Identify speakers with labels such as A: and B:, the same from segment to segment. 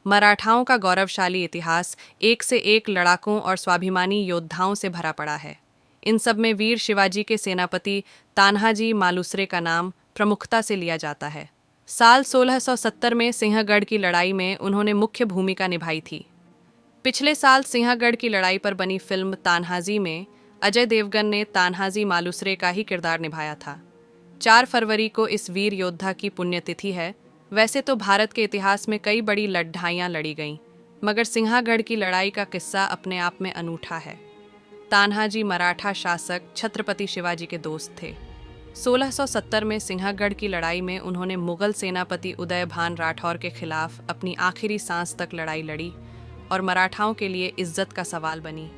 A: मराठाओं का गौरवशाली इतिहास एक से एक लड़ाकों और स्वाभिमानी योद्धाओं से भरा पड़ा है। इन सब में वीर शिवाजी के सेनापति तान्हाजी मालुसरे का नाम प्रमुखता से लिया जाता है। साल 1670 में सिंहगढ़ की लड़ाई में उन्होंने मुख्य भूमिका निभाई थी। पिछले साल सिंहगढ़ की लड़ाई पर बनी फिल्म तान्हाजी में अजय देवगन ने तान्हाजी मालुसरे का ही किरदार निभाया था। 4 फरवरी को इस वीर योद्धा की पुण्यतिथि है। वैसे तो भारत के इतिहास में कई बड़ी लड़ाइयाँ लड़ी गईं, मगर सिंहगढ़ की लड़ाई का किस्सा अपने आप में अनूठा है। तान्हाजी मराठा शासक छत्रपति शिवाजी के दोस्त थे। 1670 में सिंहगढ़ की लड़ाई में उन्होंने मुगल सेनापति उदयभान राठौर के खिलाफ अपनी आखिरी सांस तक लड़ाई लड़ी और मराठाओं के लिए इज्जत का सवाल बनी।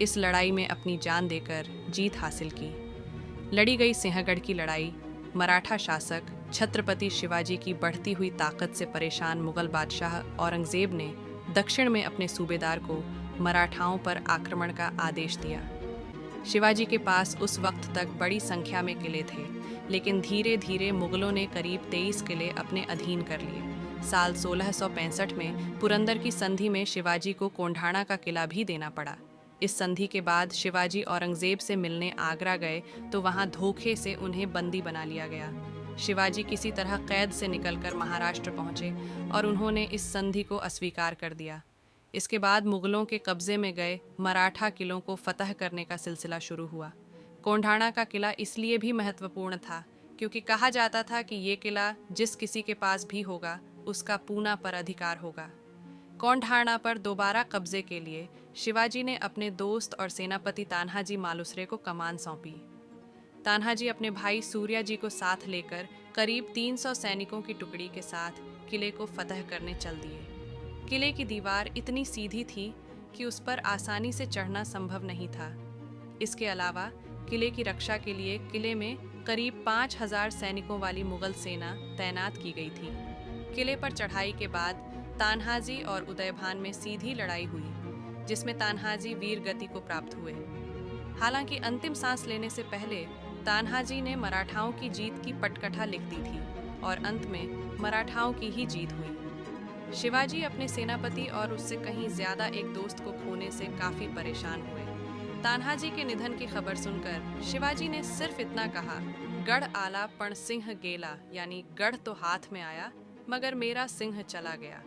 A: इस लड़ाई में अपनी जान देकर जीत हासिल की। लड़ी गई सिंहगढ़ की लड़ाई मराठा शासक छत्रपति शिवाजी की बढ़ती हुई ताकत से परेशान मुगल बादशाह औरंगजेब ने दक्षिण में अपने सूबेदार को मराठाओं पर आक्रमण का आदेश दिया। शिवाजी के पास उस वक्त तक बड़ी संख्या में किले थे, लेकिन धीरे धीरे मुगलों ने करीब 23 किले अपने अधीन कर लिए। साल 1665 में पुरंदर की संधि में शिवाजी को कोंढाणा का किला भी देना पड़ा। इस संधि के बाद शिवाजी औरंगजेब से मिलने आगरा गए तो वहां धोखे से उन्हें बंदी बना लिया गया। शिवाजी किसी तरह कैद से निकलकर महाराष्ट्र पहुंचे और उन्होंने इस संधि को अस्वीकार कर दिया। इसके बाद मुगलों के कब्जे में गए मराठा किलों को फतह करने का सिलसिला शुरू हुआ। कोंढाणा का किला इसलिए भी महत्वपूर्ण था क्योंकि कहा जाता था कि ये किला जिस किसी के पास भी होगा उसका पूना पर अधिकार होगा। कोंढाणा पर दोबारा कब्जे के लिए शिवाजी ने अपने दोस्त और सेनापति तान्हाजी मालुसरे को कमान सौंपी। तान्हाजी अपने भाई सूर्या जी को साथ लेकर करीब 300 सैनिकों की टुकड़ी के साथ किले को फतह करने चल दिए। किले की दीवार इतनी सीधी थी कि उस पर आसानी से चढ़ना संभव नहीं था। इसके अलावा किले की रक्षा के लिए किले में करीब 5000 सैनिकों वाली मुगल सेना तैनात की गई थी। किले पर चढ़ाई के बाद तान्हाजी और उदयभान में सीधी लड़ाई हुई, जिसमें तान्हाजी वीर गति को प्राप्त हुए। हालांकि अंतिम सांस लेने से पहले तान्हाजी ने मराठाओं की जीत की पटकथा लिख दी थी और अंत में मराठाओं की ही जीत हुई। शिवाजी अपने सेनापति और उससे कहीं ज्यादा एक दोस्त को खोने से काफी परेशान हुए। तान्हाजी के निधन की खबर सुनकर शिवाजी ने सिर्फ इतना कहा, गढ़ आला पण सिंह गेला, यानी गढ़ तो हाथ में आया मगर मेरा सिंह चला गया।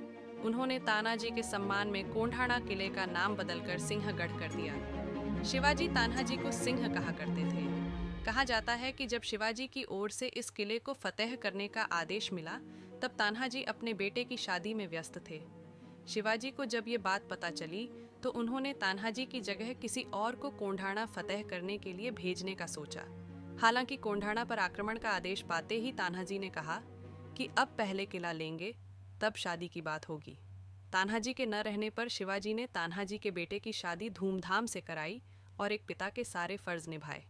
A: उन्होंने तानाजी के सम्मान में कोंढाणा किले का नाम बदलकर सिंहगढ़ कर दिया। शिवाजी तान्हाजी को सिंह कहा करते थे। कहा जाता है कि जब शिवाजी की ओर से इस किले को फतेह करने का आदेश मिला तब तान्हाजी अपने बेटे की शादी में व्यस्त थे। शिवाजी को जब ये बात पता चली तो उन्होंने तान्हाजी की जगह किसी और को कोंढाणा फतेह करने के लिए भेजने का सोचा। हालांकि कोंढाणा पर आक्रमण का आदेश पाते ही तान्हाजी ने कहा कि अब पहले किला लेंगे तब शादी की बात होगी। तान्हाजी के न रहने पर शिवाजी ने तान्हाजी के बेटे की शादी धूमधाम से कराई और एक पिता के सारे फर्ज निभाए।